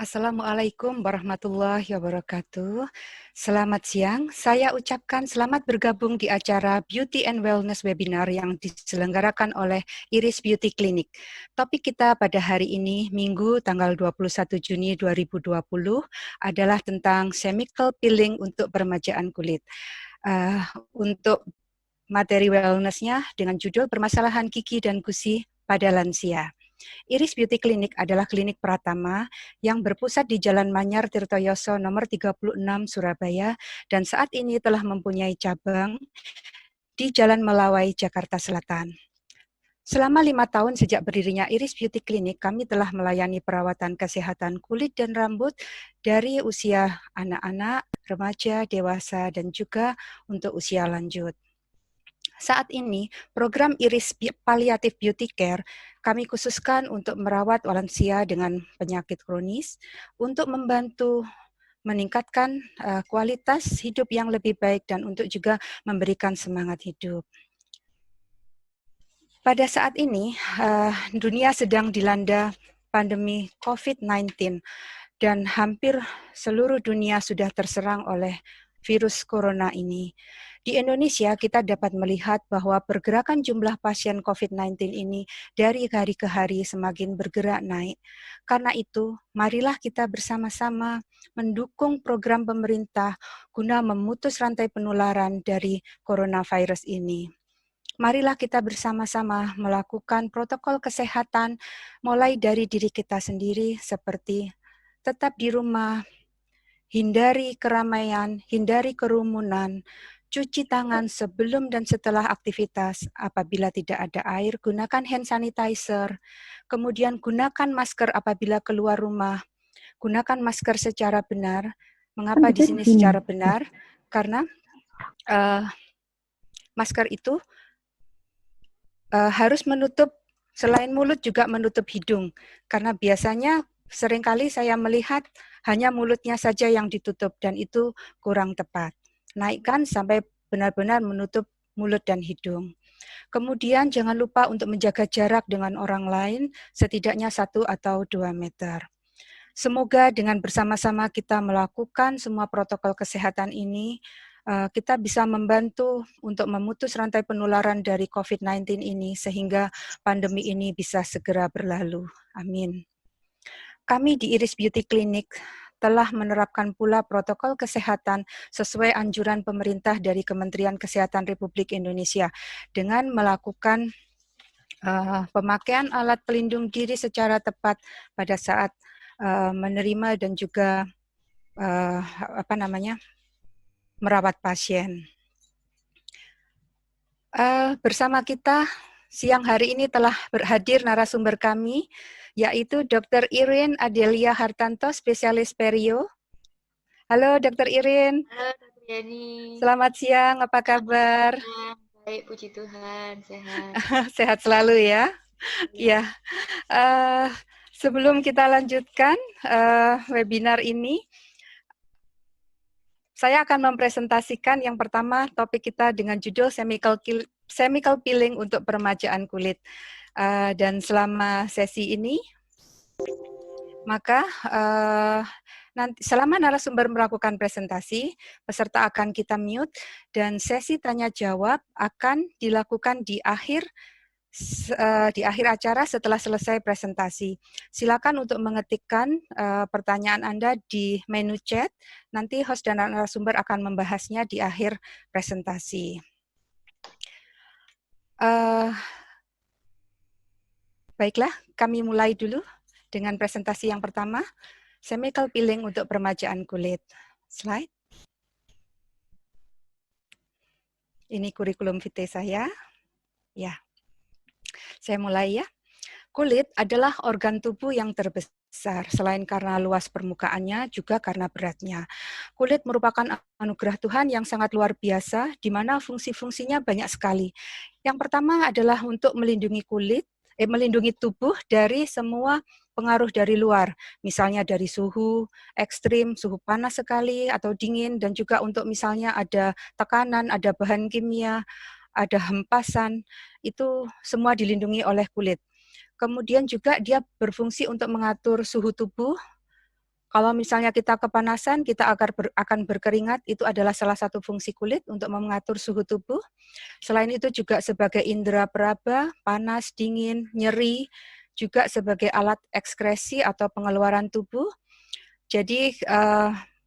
Assalamualaikum warahmatullahi wabarakatuh. Selamat siang, saya ucapkan selamat bergabung di acara Beauty and Wellness Webinar yang diselenggarakan oleh Iris Beauty Clinic. Topik kita pada hari ini, Minggu tanggal 21 Juni 2020, adalah tentang chemical peeling untuk peremajaan kulit. Untuk materi wellness-nya dengan judul Permasalahan Gigi dan Gusi pada Lansia. Iris Beauty Clinic adalah klinik Pratama yang berpusat di Jalan Manyar Tirtoyoso nomor 36 Surabaya dan saat ini telah mempunyai cabang di Jalan Melawai, Jakarta Selatan. Selama 5 tahun sejak berdirinya Iris Beauty Clinic, kami telah melayani perawatan kesehatan kulit dan rambut dari usia anak-anak, remaja, dewasa, dan juga untuk usia lanjut. Saat ini, program Iris Palliative Beauty Care kami khususkan untuk merawat lansia dengan penyakit kronis, untuk membantu meningkatkan kualitas hidup yang lebih baik dan untuk juga memberikan semangat hidup. Pada saat ini, dunia sedang dilanda pandemi COVID-19 dan hampir seluruh dunia sudah terserang oleh virus corona ini. Di Indonesia, kita dapat melihat bahwa pergerakan jumlah pasien COVID-19 ini dari hari ke hari semakin bergerak naik. Karena itu, marilah kita bersama-sama mendukung program pemerintah guna memutus rantai penularan dari coronavirus ini. Marilah kita bersama-sama melakukan protokol kesehatan mulai dari diri kita sendiri seperti tetap di rumah, hindari keramaian, hindari kerumunan, cuci tangan sebelum dan setelah aktivitas. Apabila tidak ada air, gunakan hand sanitizer. Kemudian gunakan masker apabila keluar rumah. Gunakan masker secara benar. Mengapa di sini secara benar? Karena masker itu harus menutup, selain mulut juga menutup hidung. Karena biasanya seringkali saya melihat hanya mulutnya saja yang ditutup dan itu kurang tepat. Naikkan sampai benar-benar menutup mulut dan hidung. Kemudian jangan lupa untuk menjaga jarak dengan orang lain setidaknya 1 atau 2 meter. Semoga dengan bersama-sama kita melakukan semua protokol kesehatan ini, kita bisa membantu untuk memutus rantai penularan dari COVID-19 ini sehingga pandemi ini bisa segera berlalu. Amin. Kami di Iris Beauty Clinic telah menerapkan pula protokol kesehatan sesuai anjuran pemerintah dari Kementerian Kesehatan Republik Indonesia dengan melakukan pemakaian alat pelindung diri secara tepat pada saat menerima dan juga merawat pasien. Bersama kita siang hari ini telah hadir narasumber kami, yaitu Dr. Irin Adelia Hartanto, spesialis perio. Halo Dr. Irin. Halo Dr. Yani. Selamat siang, apa kabar? Baik, puji Tuhan, sehat. Sehat selalu ya. Ya. Sebelum kita lanjutkan webinar ini, saya akan mempresentasikan yang pertama topik kita dengan judul chemical peeling untuk peremajaan kulit. Dan selama sesi ini, maka nanti selama narasumber melakukan presentasi, peserta akan kita mute dan sesi tanya jawab akan dilakukan di akhir acara setelah selesai presentasi. Silakan untuk mengetikkan pertanyaan Anda di menu chat. Nanti host dan narasumber akan membahasnya di akhir presentasi. Baiklah, kami mulai dulu dengan presentasi yang pertama, chemical peeling untuk peremajaan kulit. Slide. Ini kurikulum vitae saya. Ya. Saya mulai ya. Kulit adalah organ tubuh yang terbesar, selain karena luas permukaannya, juga karena beratnya. Kulit merupakan anugerah Tuhan yang sangat luar biasa, di mana fungsi-fungsinya banyak sekali. Yang pertama adalah untuk melindungi melindungi tubuh dari semua pengaruh dari luar, misalnya dari suhu ekstrim, suhu panas sekali atau dingin, dan juga untuk misalnya ada tekanan, ada bahan kimia, ada hempasan, itu semua dilindungi oleh kulit. Kemudian juga dia berfungsi untuk mengatur suhu tubuh. Kalau misalnya kita kepanasan, kita akan berkeringat, itu adalah salah satu fungsi kulit untuk mengatur suhu tubuh. Selain itu juga sebagai indera peraba, panas, dingin, nyeri, juga sebagai alat ekskresi atau pengeluaran tubuh. Jadi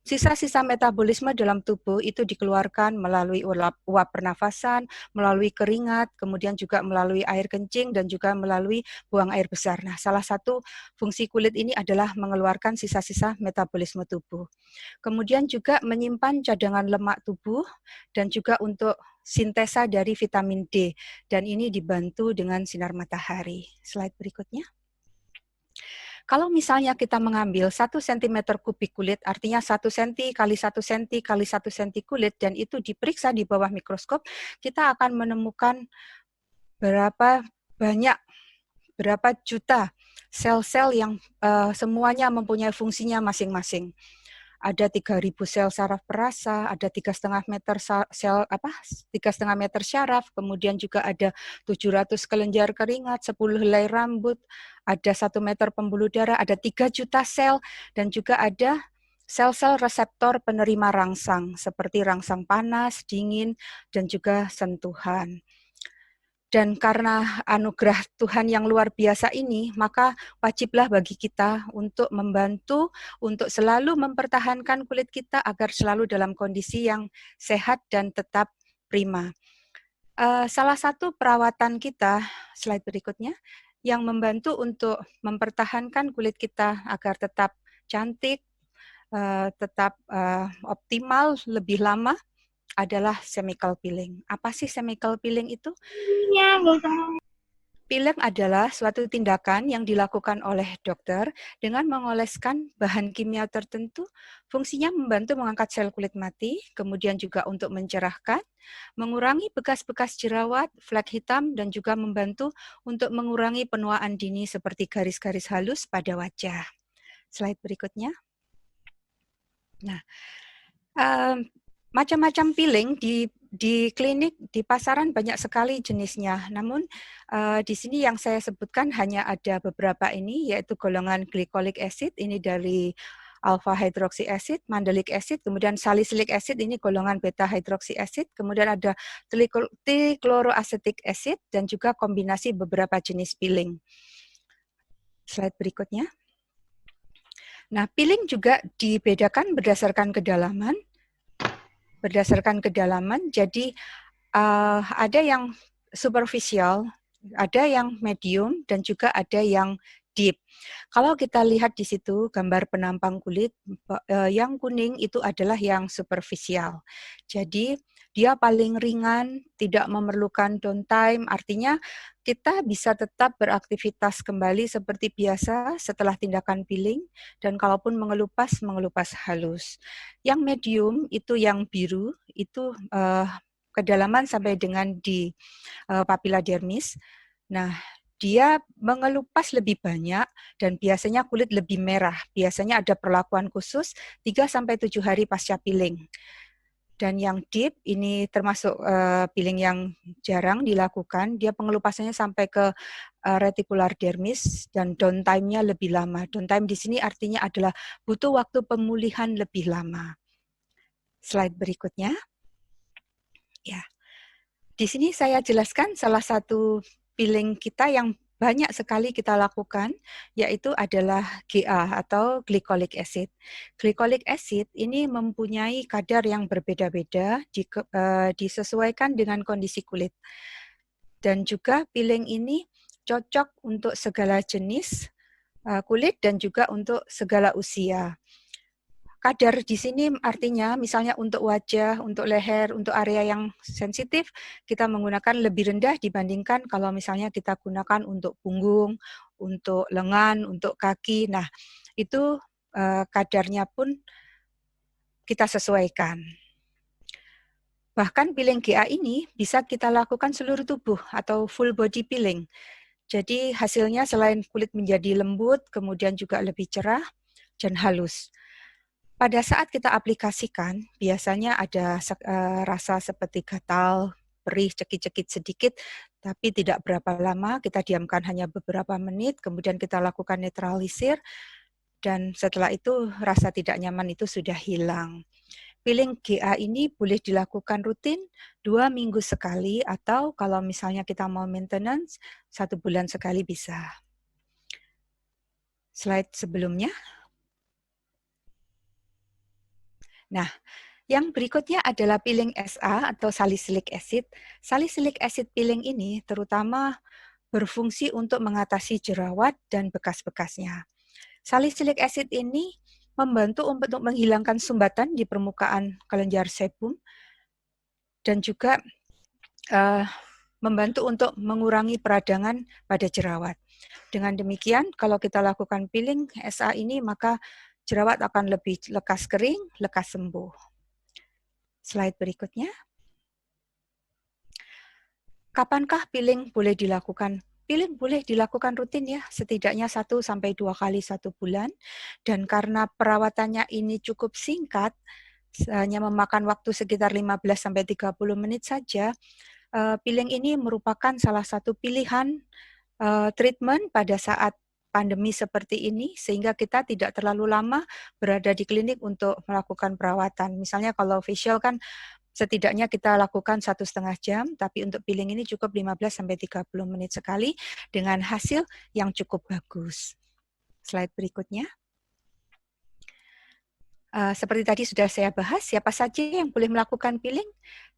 sisa-sisa metabolisme dalam tubuh itu dikeluarkan melalui uap pernafasan, melalui keringat, kemudian juga melalui air kencing, dan juga melalui buang air besar. Nah, salah satu fungsi kulit ini adalah mengeluarkan sisa-sisa metabolisme tubuh. Kemudian juga menyimpan cadangan lemak tubuh, dan juga untuk sintesa dari vitamin D, dan ini dibantu dengan sinar matahari. Slide berikutnya. Kalau misalnya kita mengambil 1 cm kubik kulit, artinya 1 cm kali 1 cm kali 1 cm kulit, dan itu diperiksa di bawah mikroskop, kita akan menemukan berapa juta sel-sel yang semuanya mempunyai fungsinya masing-masing. Ada 3.000 sel saraf perasa, ada 3,5 meter syaraf, kemudian juga ada 700 kelenjar keringat, 10 helai rambut, ada 1 meter pembuluh darah, ada 3 juta sel, dan juga ada sel-sel reseptor penerima rangsang, seperti rangsang panas, dingin, dan juga sentuhan. Dan karena anugerah Tuhan yang luar biasa ini, maka wajiblah bagi kita untuk membantu, untuk selalu mempertahankan kulit kita agar selalu dalam kondisi yang sehat dan tetap prima. Salah satu perawatan kita, slide berikutnya, yang membantu untuk mempertahankan kulit kita agar tetap cantik, tetap optimal lebih lama, adalah chemical peeling. Apa sih chemical peeling itu? Peeling adalah suatu tindakan yang dilakukan oleh dokter dengan mengoleskan bahan kimia tertentu, fungsinya membantu mengangkat sel kulit mati, kemudian juga untuk mencerahkan, mengurangi bekas-bekas jerawat, flek hitam, dan juga membantu untuk mengurangi penuaan dini seperti garis-garis halus pada wajah. Slide berikutnya. Nah, macam-macam peeling di klinik, di pasaran banyak sekali jenisnya. Namun di sini yang saya sebutkan hanya ada beberapa ini, yaitu golongan glycolic acid, ini dari alpha hydroxy acid, mandelic acid, kemudian salicylic acid, ini golongan beta hydroxy acid, kemudian ada trichloroacetic acid, dan juga kombinasi beberapa jenis peeling. Slide berikutnya. Nah, peeling juga dibedakan berdasarkan kedalaman. Jadi ada yang superficial, ada yang medium, dan juga ada yang deep. Kalau kita lihat di situ gambar penampang kulit, yang kuning itu adalah yang superficial. Jadi dia paling ringan, tidak memerlukan downtime, artinya kita bisa tetap beraktivitas kembali seperti biasa setelah tindakan peeling, dan kalaupun mengelupas halus. Yang medium itu yang biru, itu kedalaman sampai dengan di papila dermis. Nah, dia mengelupas lebih banyak dan biasanya kulit lebih merah. Biasanya ada perlakuan khusus 3-7 hari pasca peeling. Dan yang deep ini termasuk peeling yang jarang dilakukan. Dia pengelupasannya sampai ke reticular dermis dan downtime-nya lebih lama. Downtime di sini artinya adalah butuh waktu pemulihan lebih lama. Slide berikutnya. Ya. Di sini saya jelaskan salah satu peeling kita yang banyak sekali kita lakukan, yaitu adalah GA atau glycolic acid. Glycolic acid ini mempunyai kadar yang berbeda-beda, disesuaikan dengan kondisi kulit. Dan juga peeling ini cocok untuk segala jenis kulit dan juga untuk segala usia. Kadar di sini artinya misalnya untuk wajah, untuk leher, untuk area yang sensitif, kita menggunakan lebih rendah dibandingkan kalau misalnya kita gunakan untuk punggung, untuk lengan, untuk kaki. Nah, itu kadarnya pun kita sesuaikan. Bahkan peeling GA ini bisa kita lakukan seluruh tubuh atau full body peeling. Jadi hasilnya selain kulit menjadi lembut, kemudian juga lebih cerah dan halus. Pada saat kita aplikasikan, biasanya ada rasa seperti gatal, perih, cekit-cekit sedikit, tapi tidak berapa lama, kita diamkan hanya beberapa menit, kemudian kita lakukan netralisir, dan setelah itu rasa tidak nyaman itu sudah hilang. Peeling GA ini boleh dilakukan rutin 2 minggu sekali, atau kalau misalnya kita mau maintenance, 1 bulan sekali bisa. Slide sebelumnya. Nah, yang berikutnya adalah peeling SA atau salicylic acid. Salicylic acid peeling ini terutama berfungsi untuk mengatasi jerawat dan bekas-bekasnya. Salicylic acid ini membantu untuk menghilangkan sumbatan di permukaan kelenjar sebum dan juga membantu untuk mengurangi peradangan pada jerawat. Dengan demikian, kalau kita lakukan peeling SA ini, maka jerawat akan lebih lekas kering, lekas sembuh. Slide berikutnya. Kapankah peeling boleh dilakukan? Peeling boleh dilakukan rutin ya, setidaknya 1-2 kali 1 bulan. Dan karena perawatannya ini cukup singkat, hanya memakan waktu sekitar 15-30 menit saja, peeling ini merupakan salah satu pilihan treatment pada saat pandemi seperti ini, sehingga kita tidak terlalu lama berada di klinik untuk melakukan perawatan. Misalnya kalau facial kan setidaknya kita lakukan 1,5 jam, tapi untuk peeling ini cukup 15-30 menit sekali dengan hasil yang cukup bagus. Slide berikutnya. Seperti tadi sudah saya bahas, siapa saja yang boleh melakukan peeling?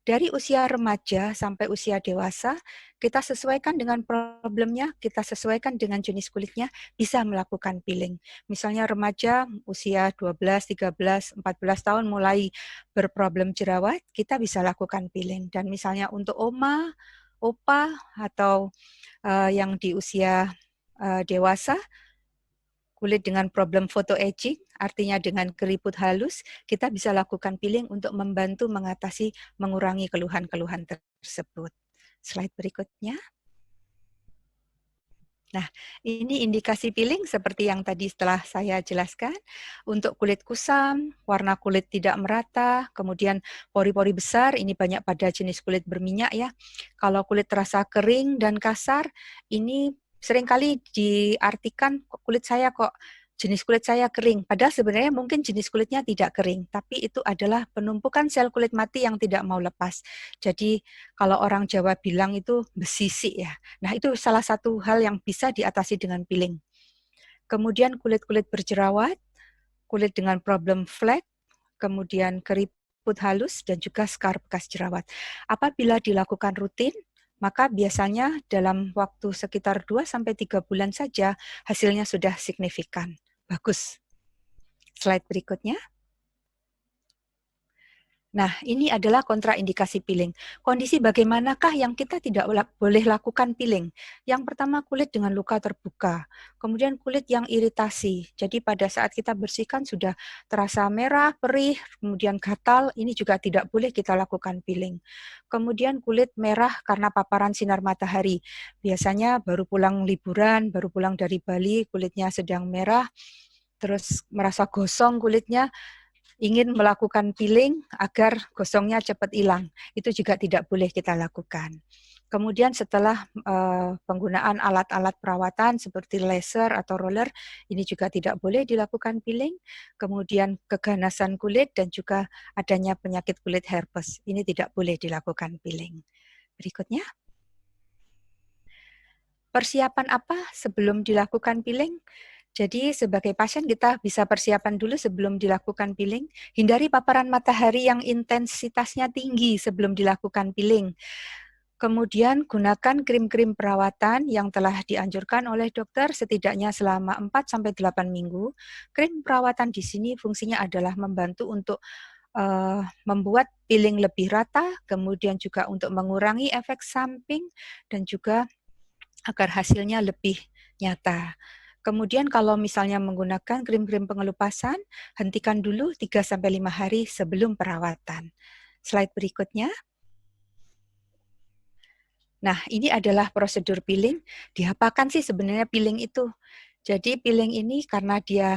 Dari usia remaja sampai usia dewasa, kita sesuaikan dengan problemnya, kita sesuaikan dengan jenis kulitnya, bisa melakukan peeling. Misalnya remaja usia 12, 13, 14 tahun mulai berproblem jerawat, kita bisa lakukan peeling. Dan misalnya untuk oma, opa, atau yang di usia dewasa, kulit dengan problem photo aging, artinya dengan keriput halus, kita bisa lakukan peeling untuk membantu mengatasi, mengurangi keluhan-keluhan tersebut. Slide berikutnya. Nah, ini indikasi peeling seperti yang tadi setelah saya jelaskan. Untuk kulit kusam, warna kulit tidak merata, kemudian pori-pori besar, ini banyak pada jenis kulit berminyak ya. Kalau kulit terasa kering dan kasar, ini seringkali diartikan kulit saya kok jenis kulit saya kering. Padahal sebenarnya mungkin jenis kulitnya tidak kering, tapi itu adalah penumpukan sel kulit mati yang tidak mau lepas. Jadi kalau orang Jawa bilang itu besisik ya. Nah, itu salah satu hal yang bisa diatasi dengan peeling. Kemudian kulit-kulit berjerawat, kulit dengan problem flek, kemudian keriput halus, dan juga skar bekas jerawat. Apabila dilakukan rutin, maka biasanya dalam waktu sekitar 2-3 bulan saja hasilnya sudah signifikan. Bagus. Slide berikutnya. Nah, ini adalah kontraindikasi peeling. Kondisi bagaimanakah yang kita tidak boleh lakukan peeling? Yang pertama, kulit dengan luka terbuka. Kemudian kulit yang iritasi. Jadi pada saat kita bersihkan sudah terasa merah, perih, kemudian gatal, ini juga tidak boleh kita lakukan peeling. Kemudian kulit merah karena paparan sinar matahari. Biasanya baru pulang liburan, baru pulang dari Bali, kulitnya sedang merah, terus merasa gosong kulitnya, ingin melakukan peeling agar gosongnya cepat hilang. Itu juga tidak boleh kita lakukan. Kemudian setelah penggunaan alat-alat perawatan seperti laser atau roller, ini juga tidak boleh dilakukan peeling. Kemudian keganasan kulit dan juga adanya penyakit kulit herpes, ini tidak boleh dilakukan peeling. Berikutnya. Persiapan apa sebelum dilakukan peeling? Jadi sebagai pasien kita bisa persiapan dulu sebelum dilakukan peeling. Hindari paparan matahari yang intensitasnya tinggi sebelum dilakukan peeling. Kemudian gunakan krim-krim perawatan yang telah dianjurkan oleh dokter setidaknya selama 4-8 minggu. Krim perawatan di sini fungsinya adalah membantu untuk membuat peeling lebih rata, kemudian juga untuk mengurangi efek samping, dan juga agar hasilnya lebih nyata. Kemudian kalau misalnya menggunakan krim-krim pengelupasan, hentikan dulu 3-5 hari sebelum perawatan. Slide berikutnya. Nah, ini adalah prosedur peeling. Diapakan sih sebenarnya peeling itu? Jadi peeling ini karena dia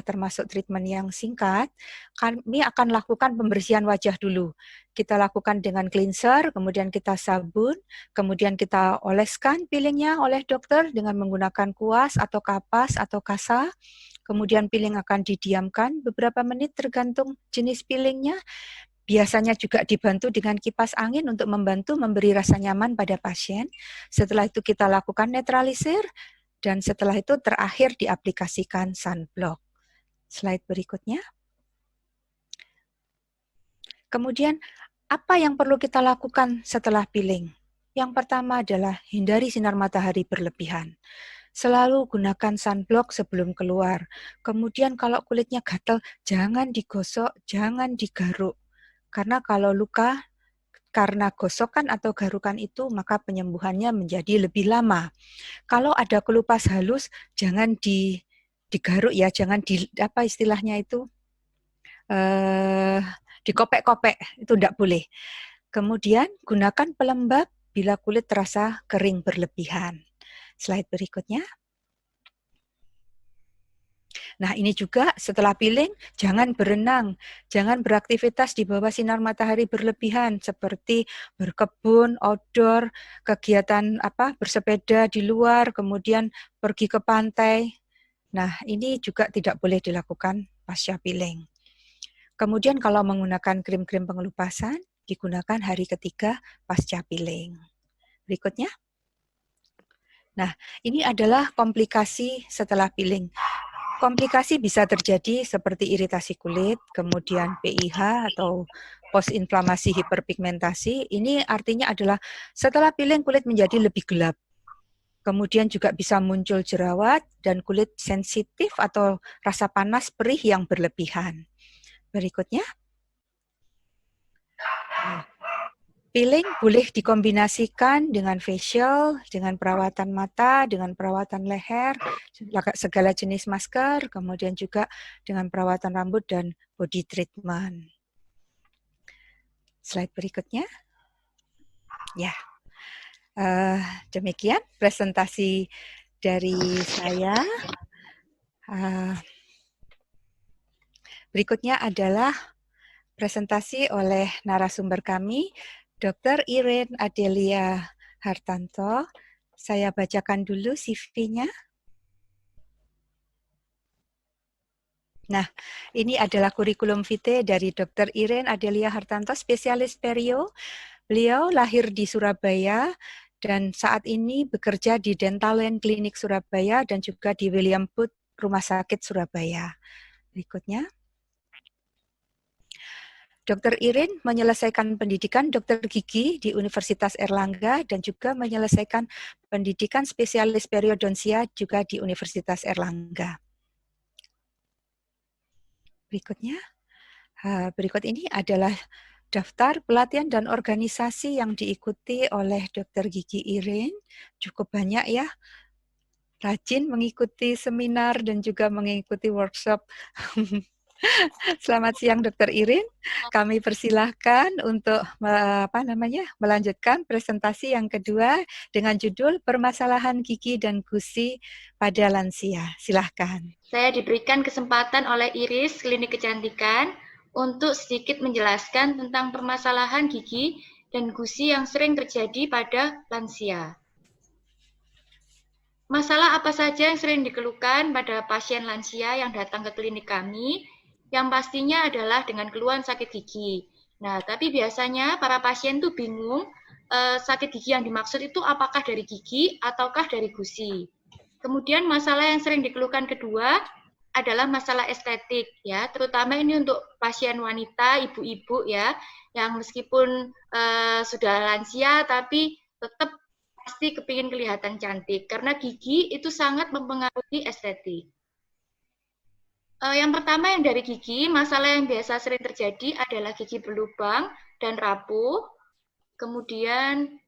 termasuk treatment yang singkat, kami akan lakukan pembersihan wajah dulu. Kita lakukan dengan cleanser, kemudian kita sabun, kemudian kita oleskan peelingnya oleh dokter dengan menggunakan kuas atau kapas atau kasa. Kemudian peeling akan didiamkan beberapa menit tergantung jenis peelingnya. Biasanya juga dibantu dengan kipas angin untuk membantu memberi rasa nyaman pada pasien. Setelah itu kita lakukan netralisir, dan setelah itu terakhir diaplikasikan sunblock. Slide berikutnya. Kemudian, apa yang perlu kita lakukan setelah peeling? Yang pertama adalah hindari sinar matahari berlebihan. Selalu gunakan sunblock sebelum keluar. Kemudian kalau kulitnya gatal, jangan digosok, jangan digaruk. Karena kalau luka karena gosokan atau garukan itu, maka penyembuhannya menjadi lebih lama. Kalau ada kelupas halus, jangan digaruk ya, jangan apa istilahnya itu, dikopek-kopek, itu tidak boleh. Kemudian gunakan pelembab bila kulit terasa kering berlebihan. Slide berikutnya. Nah, ini juga setelah peeling, jangan berenang, jangan beraktivitas di bawah sinar matahari berlebihan seperti berkebun, outdoor, kegiatan bersepeda di luar, kemudian pergi ke pantai. Nah, ini juga tidak boleh dilakukan pasca peeling. Kemudian kalau menggunakan krim-krim pengelupasan, digunakan hari ketiga pasca peeling. Berikutnya. Nah, ini adalah komplikasi setelah peeling. Komplikasi bisa terjadi seperti iritasi kulit, kemudian PIH atau post-inflamasi hiperpigmentasi. Ini artinya adalah setelah peeling kulit menjadi lebih gelap. Kemudian juga bisa muncul jerawat dan kulit sensitif atau rasa panas perih yang berlebihan. Berikutnya. Peeling boleh dikombinasikan dengan facial, dengan perawatan mata, dengan perawatan leher, segala jenis masker, kemudian juga dengan perawatan rambut dan body treatment. Slide berikutnya. Ya, demikian presentasi dari saya. Berikutnya adalah presentasi oleh narasumber kami, Dr. Iren Adelia Hartanto. Saya bacakan dulu CV-nya. Nah, ini adalah kurikulum vitae dari Dr. Iren Adelia Hartanto, spesialis perio. Beliau lahir di Surabaya dan saat ini bekerja di Dental Land Clinic Surabaya dan juga di William Booth Rumah Sakit Surabaya. Berikutnya. Dr. Iren menyelesaikan pendidikan dokter gigi di Universitas Erlangga dan juga menyelesaikan pendidikan spesialis periodontia juga di Universitas Erlangga. Berikutnya, berikut ini adalah daftar pelatihan dan organisasi yang diikuti oleh Dr. Gigi Iren. Cukup banyak ya, rajin mengikuti seminar dan juga mengikuti workshop. Selamat siang Dr. Iren. Kami persilahkan untuk melanjutkan presentasi yang kedua dengan judul Permasalahan Gigi dan Gusi pada Lansia. Silahkan. Saya diberikan kesempatan oleh Iris Klinik Kecantikan untuk sedikit menjelaskan tentang permasalahan gigi dan gusi yang sering terjadi pada lansia. Masalah apa saja yang sering dikeluhkan pada pasien lansia yang datang ke klinik kami? Yang pastinya adalah dengan keluhan sakit gigi. Nah, tapi biasanya para pasien tuh bingung sakit gigi yang dimaksud itu apakah dari gigi ataukah dari gusi. Kemudian masalah yang sering dikeluhkan kedua adalah masalah estetik ya, terutama ini untuk pasien wanita, ibu-ibu ya, yang meskipun sudah lansia tapi tetap pasti kepingin kelihatan cantik karena gigi itu sangat mempengaruhi estetik. Yang pertama yang dari gigi, masalah yang biasa sering terjadi adalah gigi berlubang dan rapuh, kemudian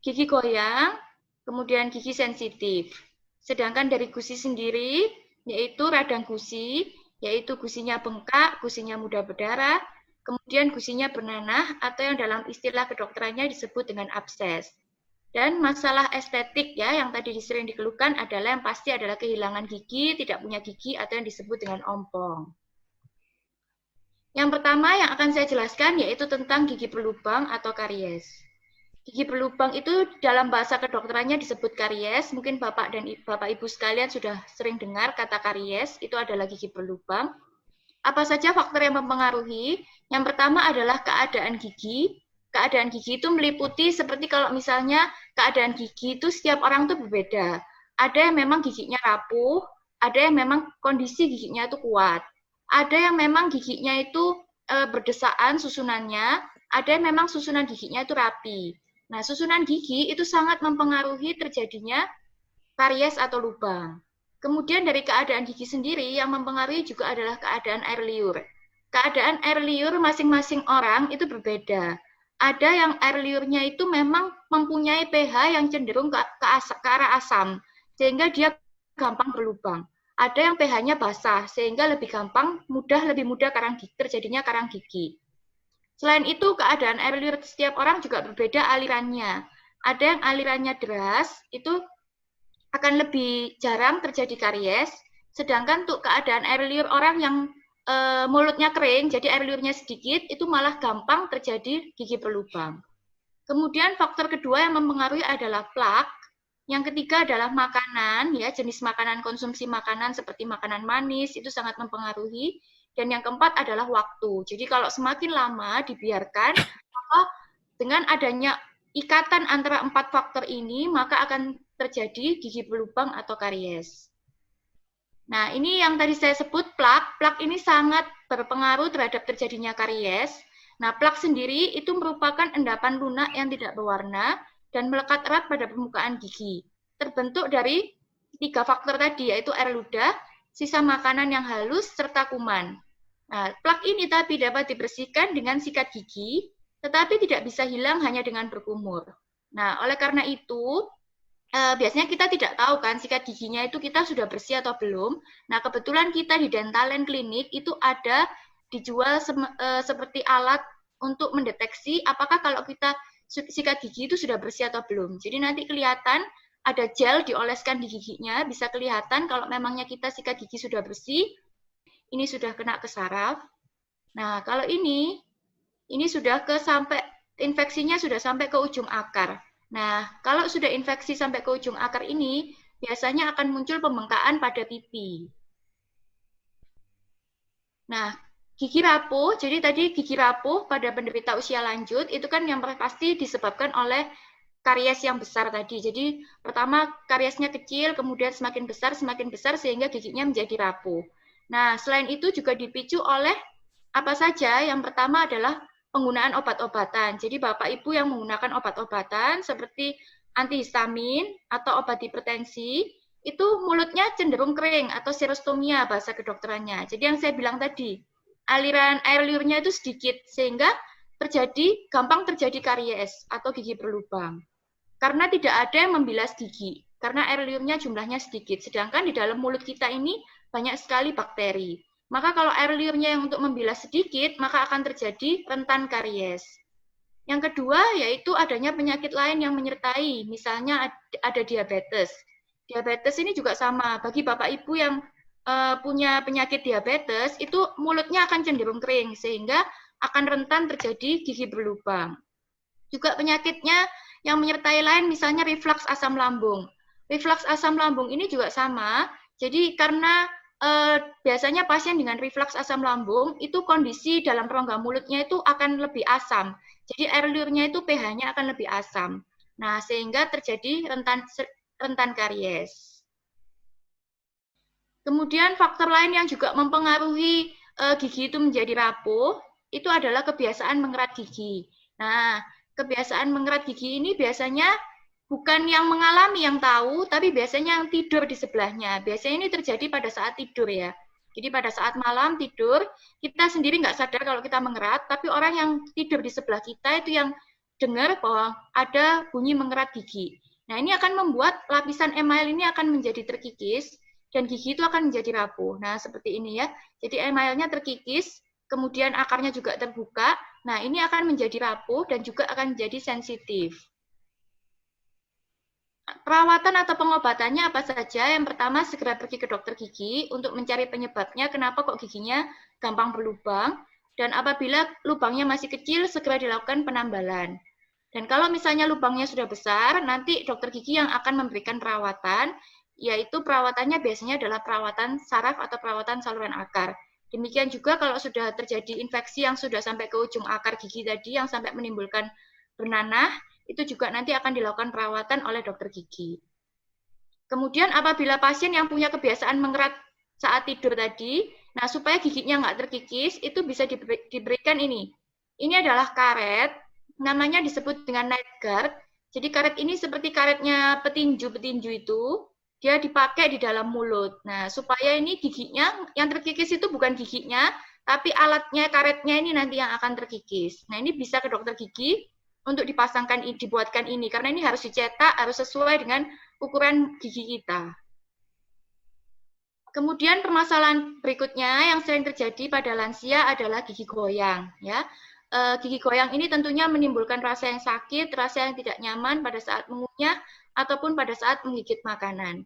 gigi goyang, kemudian gigi sensitif. Sedangkan dari gusi sendiri, yaitu radang gusi, yaitu gusinya bengkak, gusinya mudah berdarah, kemudian gusinya bernanah atau yang dalam istilah kedokterannya disebut dengan abses. Dan masalah estetik ya, yang tadi sering dikeluhkan adalah yang pasti adalah kehilangan gigi, tidak punya gigi, atau yang disebut dengan ompong. Yang pertama yang akan saya jelaskan yaitu tentang gigi berlubang atau karies. Gigi berlubang itu dalam bahasa kedokterannya disebut karies. Mungkin Bapak dan Bapak Ibu sekalian sudah sering dengar kata karies, itu adalah gigi berlubang. Apa saja faktor yang mempengaruhi? Yang pertama adalah keadaan gigi. Keadaan gigi itu meliputi seperti kalau misalnya keadaan gigi itu setiap orang itu berbeda. Ada yang memang giginya rapuh, ada yang memang kondisi giginya itu kuat. Ada yang memang giginya itu berdesaan susunannya, ada yang memang susunan giginya itu rapi. Nah, susunan gigi itu sangat mempengaruhi terjadinya karies atau lubang. Kemudian dari keadaan gigi sendiri yang mempengaruhi juga adalah keadaan air liur. Keadaan air liur masing-masing orang itu berbeda. Ada yang air liurnya itu memang mempunyai pH yang cenderung ke arah asam, sehingga dia gampang berlubang. Ada yang pH-nya basah, sehingga lebih mudah terjadinya karang gigi. Selain itu, keadaan air liur setiap orang juga berbeda alirannya. Ada yang alirannya deras, itu akan lebih jarang terjadi karies, sedangkan untuk keadaan air liur orang yang mulutnya kering, jadi air liurnya sedikit, itu malah gampang terjadi gigi berlubang. Kemudian faktor kedua yang mempengaruhi adalah plak. Yang ketiga adalah makanan, ya jenis makanan, konsumsi makanan seperti makanan manis itu sangat mempengaruhi. Dan yang keempat adalah waktu. Jadi kalau semakin lama dibiarkan, maka dengan adanya ikatan antara 4 faktor ini, maka akan terjadi gigi berlubang atau karies. Nah, ini yang tadi saya sebut plak. Plak ini sangat berpengaruh terhadap terjadinya karies. Nah, plak sendiri itu merupakan endapan lunak yang tidak berwarna dan melekat erat pada permukaan gigi. Terbentuk dari 3 faktor tadi, yaitu air ludah, sisa makanan yang halus, serta kuman. Nah, plak ini tapi dapat dibersihkan dengan sikat gigi, tetapi tidak bisa hilang hanya dengan berkumur. Nah, oleh karena itu, biasanya kita tidak tahu kan sikat giginya itu kita sudah bersih atau belum. Nah, kebetulan kita di Dental Land Clinic itu ada dijual seperti alat untuk mendeteksi apakah kalau kita sikat gigi itu sudah bersih atau belum. Jadi nanti kelihatan ada gel dioleskan di giginya, bisa kelihatan kalau memangnya kita sikat gigi sudah bersih, ini sudah kena ke saraf. Nah, kalau ini sudah sampai infeksinya sudah sampai ke ujung akar. Nah, kalau sudah infeksi sampai ke ujung akar ini, biasanya akan muncul pembengkakan pada pipi. Nah, gigi rapuh, jadi tadi gigi rapuh pada penderita usia lanjut, itu kan yang pasti disebabkan oleh karies yang besar tadi. Jadi, pertama kariesnya kecil, kemudian semakin besar, sehingga giginya menjadi rapuh. Nah, selain itu juga dipicu oleh apa saja? Yang pertama adalah penggunaan obat-obatan. Jadi Bapak Ibu yang menggunakan obat-obatan seperti antihistamin atau obat hipertensi, itu mulutnya cenderung kering atau serostomia bahasa kedokterannya. Jadi yang saya bilang tadi, aliran air liurnya itu sedikit sehingga gampang terjadi karies atau gigi berlubang. Karena tidak ada yang membilas gigi, karena air liurnya jumlahnya sedikit. Sedangkan di dalam mulut kita ini banyak sekali bakteri. Maka kalau air liurnya yang untuk membilas sedikit, maka akan terjadi rentan karies. Yang kedua, yaitu adanya penyakit lain yang menyertai, misalnya ada diabetes. Diabetes ini juga sama, bagi Bapak Ibu yang punya penyakit diabetes, itu mulutnya akan cenderung kering, sehingga akan rentan terjadi gigi berlubang. Juga penyakitnya yang menyertai lain, misalnya reflux asam lambung. Reflux asam lambung ini juga sama, jadi karena biasanya pasien dengan reflux asam lambung itu kondisi dalam rongga mulutnya itu akan lebih asam. Jadi air liurnya itu pH-nya akan lebih asam. Nah, sehingga terjadi rentan karies. Kemudian faktor lain yang juga mempengaruhi gigi itu menjadi rapuh itu adalah kebiasaan mengerat gigi. Nah, kebiasaan mengerat gigi ini biasanya bukan yang mengalami yang tahu, tapi biasanya yang tidur di sebelahnya. Biasanya ini terjadi pada saat tidur ya. Jadi pada saat malam tidur, kita sendiri nggak sadar kalau kita mengerat, tapi orang yang tidur di sebelah kita itu yang dengar bahwa ada bunyi mengerat gigi. Nah, ini akan membuat lapisan email ini akan menjadi terkikis, dan gigi itu akan menjadi rapuh. Nah, seperti ini ya. Jadi emailnya terkikis, kemudian akarnya juga terbuka. Nah, ini akan menjadi rapuh dan juga akan menjadi sensitif. Perawatan atau pengobatannya apa saja? Yang pertama, segera pergi ke dokter gigi untuk mencari penyebabnya kenapa kok giginya gampang berlubang. Dan apabila lubangnya masih kecil, segera dilakukan penambalan. Dan kalau misalnya lubangnya sudah besar, nanti dokter gigi yang akan memberikan perawatan, yaitu perawatannya biasanya adalah perawatan saraf atau perawatan saluran akar. Demikian juga kalau sudah terjadi infeksi yang sudah sampai ke ujung akar gigi tadi, yang sampai menimbulkan bernanah, itu juga nanti akan dilakukan perawatan oleh dokter gigi. Kemudian apabila pasien yang punya kebiasaan mengerat saat tidur tadi, nah supaya giginya nggak terkikis, itu bisa diberikan ini. Ini adalah karet, namanya disebut dengan night guard. Jadi karet ini seperti karetnya petinju itu, dia dipakai di dalam mulut. Nah, supaya ini giginya, yang terkikis itu bukan giginya, tapi alatnya, karetnya ini nanti yang akan terkikis. Nah, ini bisa ke dokter gigi untuk dibuatkan ini, karena ini harus dicetak, harus sesuai dengan ukuran gigi kita. Kemudian permasalahan berikutnya yang sering terjadi pada lansia adalah gigi goyang. Ya, gigi goyang ini tentunya menimbulkan rasa yang sakit, rasa yang tidak nyaman pada saat mengunyah ataupun pada saat menggigit makanan.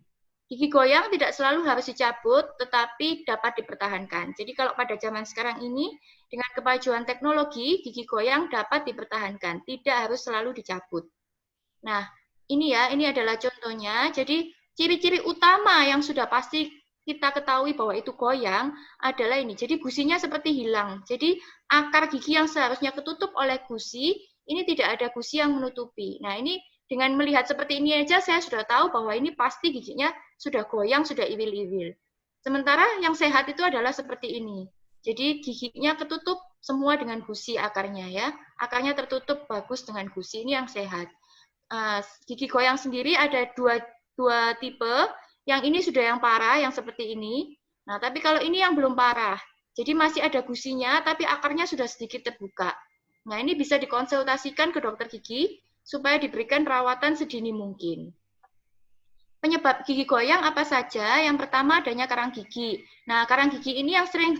Gigi goyang tidak selalu harus dicabut, tetapi dapat dipertahankan. Jadi kalau pada zaman sekarang ini, dengan kemajuan teknologi, gigi goyang dapat dipertahankan, tidak harus selalu dicabut. Nah, ini adalah contohnya. Jadi ciri-ciri utama yang sudah pasti kita ketahui bahwa itu goyang adalah ini. Jadi gusinya seperti hilang. Jadi akar gigi yang seharusnya ketutup oleh gusi, ini tidak ada gusi yang menutupi. Nah, ini dengan melihat seperti ini aja saya sudah tahu bahwa ini pasti giginya sudah goyang, sudah iwil-iwil. Sementara yang sehat itu adalah seperti ini. Jadi giginya ketutup semua dengan gusi akarnya ya. Akarnya tertutup bagus dengan gusi, ini yang sehat. Gigi goyang sendiri ada dua tipe. Yang ini sudah yang parah, yang seperti ini. Nah, tapi kalau ini yang belum parah. Jadi masih ada gusinya, tapi akarnya sudah sedikit terbuka. Nah, ini bisa dikonsultasikan ke dokter gigi supaya diberikan perawatan sedini mungkin. Penyebab gigi goyang apa saja? Yang pertama adanya karang gigi. Nah, karang gigi ini yang sering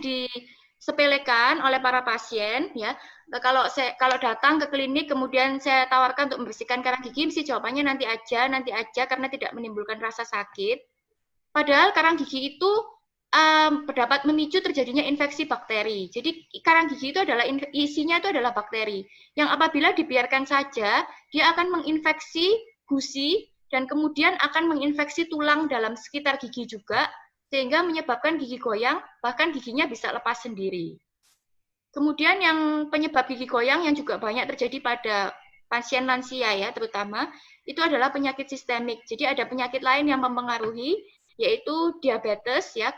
disepelekan oleh para pasien ya. Kalau datang ke klinik kemudian saya tawarkan untuk membersihkan karang gigi, mesti jawabannya nanti aja karena tidak menimbulkan rasa sakit. Padahal karang gigi itu dapat memicu terjadinya infeksi bakteri. Jadi karang gigi itu adalah isinya itu adalah bakteri yang apabila dibiarkan saja dia akan menginfeksi gusi dan kemudian akan menginfeksi tulang dalam sekitar gigi juga sehingga menyebabkan gigi goyang, bahkan giginya bisa lepas sendiri. Kemudian yang penyebab gigi goyang yang juga banyak terjadi pada pasien lansia ya terutama itu adalah penyakit sistemik. Jadi ada penyakit lain yang mempengaruhi yaitu diabetes ya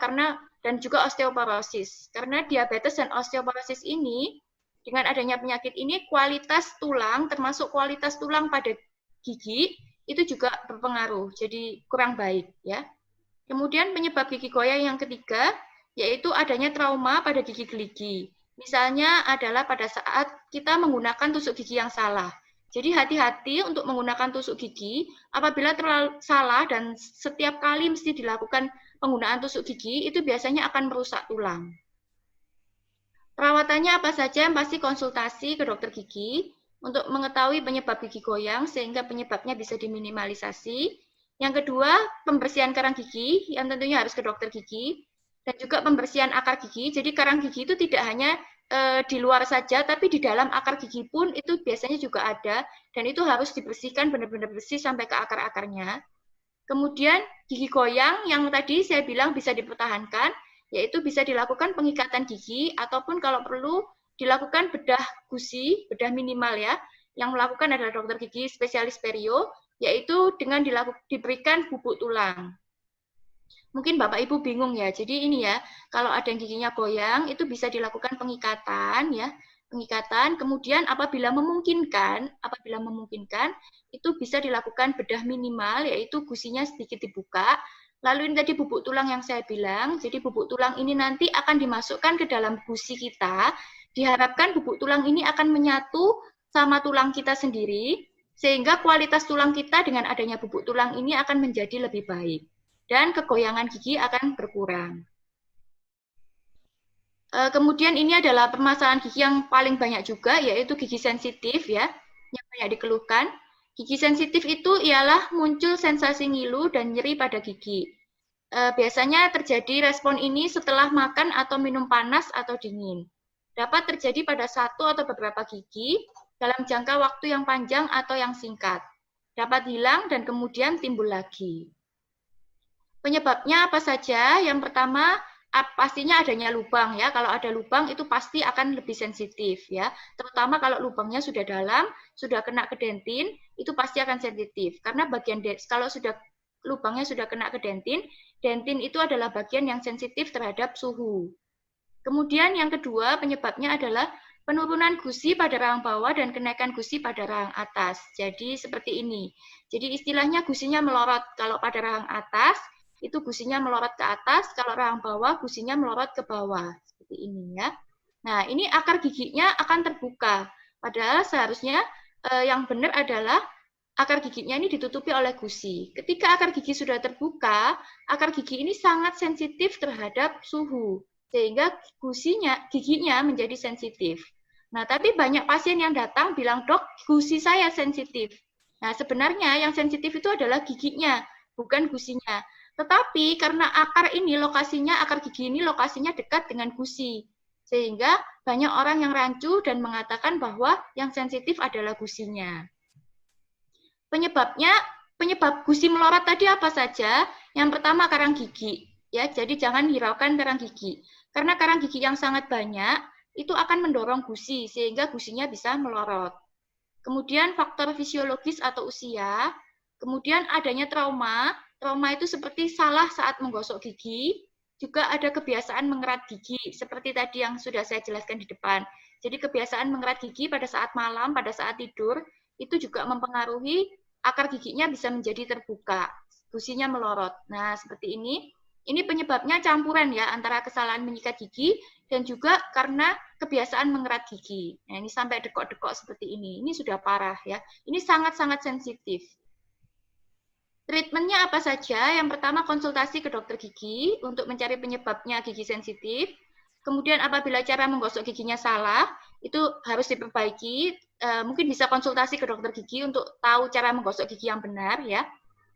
dan juga osteoporosis. Karena diabetes dan osteoporosis ini dengan adanya penyakit ini kualitas tulang termasuk kualitas tulang pada gigi itu juga berpengaruh. Jadi kurang baik ya. Kemudian penyebab gigi goyang yang ketiga yaitu adanya trauma pada gigi gerigi. Misalnya adalah pada saat kita menggunakan tusuk gigi yang salah. Jadi hati-hati untuk menggunakan tusuk gigi apabila terlalu salah dan setiap kali mesti dilakukan penggunaan tusuk gigi itu biasanya akan merusak tulang. Perawatannya apa saja? Yang pasti konsultasi ke dokter gigi untuk mengetahui penyebab gigi goyang sehingga penyebabnya bisa diminimalisasi. Yang kedua, pembersihan karang gigi yang tentunya harus ke dokter gigi dan juga pembersihan akar gigi. Jadi karang gigi itu tidak hanya di luar saja, tapi di dalam akar gigi pun itu biasanya juga ada, dan itu harus dibersihkan benar-benar bersih sampai ke akar-akarnya. Kemudian gigi goyang yang tadi saya bilang bisa dipertahankan, yaitu bisa dilakukan pengikatan gigi, ataupun kalau perlu dilakukan bedah gusi, bedah minimal ya, yang melakukan adalah dokter gigi spesialis perio, yaitu dengan diberikan bubuk tulang. Mungkin Bapak Ibu bingung ya. Jadi ini ya, kalau ada yang giginya goyang itu bisa dilakukan pengikatan ya. Pengikatan, kemudian apabila memungkinkan itu bisa dilakukan bedah minimal yaitu gusinya sedikit dibuka. Lalu ini tadi bubuk tulang yang saya bilang. Jadi bubuk tulang ini nanti akan dimasukkan ke dalam gusi kita. Diharapkan bubuk tulang ini akan menyatu sama tulang kita sendiri sehingga kualitas tulang kita dengan adanya bubuk tulang ini akan menjadi lebih baik. Dan kegoyangan gigi akan berkurang. Kemudian ini adalah permasalahan gigi yang paling banyak juga, yaitu gigi sensitif ya, yang banyak dikeluhkan. Gigi sensitif itu ialah muncul sensasi ngilu dan nyeri pada gigi. Biasanya terjadi respon ini setelah makan atau minum panas atau dingin. Dapat terjadi pada satu atau beberapa gigi dalam jangka waktu yang panjang atau yang singkat. Dapat hilang dan kemudian timbul lagi. Penyebabnya apa saja? Yang pertama, pastinya adanya lubang ya. Kalau ada lubang itu pasti akan lebih sensitif ya. Terutama kalau lubangnya sudah dalam, sudah kena ke dentin, itu pasti akan sensitif. Karena kalau lubangnya sudah kena ke dentin, dentin itu adalah bagian yang sensitif terhadap suhu. Kemudian yang kedua, penyebabnya adalah penurunan gusi pada rahang bawah dan kenaikan gusi pada rahang atas. Jadi seperti ini. Jadi istilahnya gusinya melorot. Kalau pada rahang atas, itu gusinya melorot ke atas, kalau rahang bawah gusinya melorot ke bawah. Seperti ini ya. Nah, ini akar giginya akan terbuka. Padahal seharusnya yang benar adalah akar giginya ini ditutupi oleh gusi. Ketika akar gigi sudah terbuka, akar gigi ini sangat sensitif terhadap suhu. Sehingga giginya menjadi sensitif. Nah, tapi banyak pasien yang datang bilang, "Dok, gusi saya sensitif." Nah, sebenarnya yang sensitif itu adalah giginya, bukan gusinya. Tetapi karena akar gigi ini lokasinya dekat dengan gusi. Sehingga banyak orang yang rancu dan mengatakan bahwa yang sensitif adalah gusinya. Penyebab gusi melorot tadi apa saja? Yang pertama karang gigi. Ya, jadi jangan hiraukan karang gigi. Karena karang gigi yang sangat banyak, itu akan mendorong gusi, sehingga gusinya bisa melorot. Kemudian faktor fisiologis atau usia. Kemudian adanya trauma. Trauma itu seperti salah saat menggosok gigi, juga ada kebiasaan mengerat gigi, seperti tadi yang sudah saya jelaskan di depan. Jadi kebiasaan mengerat gigi pada saat malam, pada saat tidur, itu juga mempengaruhi akar giginya bisa menjadi terbuka, gusinya melorot. Nah, seperti ini. Ini penyebabnya campuran ya, antara kesalahan menyikat gigi dan juga karena kebiasaan mengerat gigi. Nah, ini sampai dekok-dekok seperti ini. Ini sudah parah ya. Ini sangat-sangat sensitif. Treatmentnya apa saja? Yang pertama konsultasi ke dokter gigi untuk mencari penyebabnya gigi sensitif. Kemudian apabila cara menggosok giginya salah, itu harus diperbaiki. Mungkin bisa konsultasi ke dokter gigi untuk tahu cara menggosok gigi yang benar ya.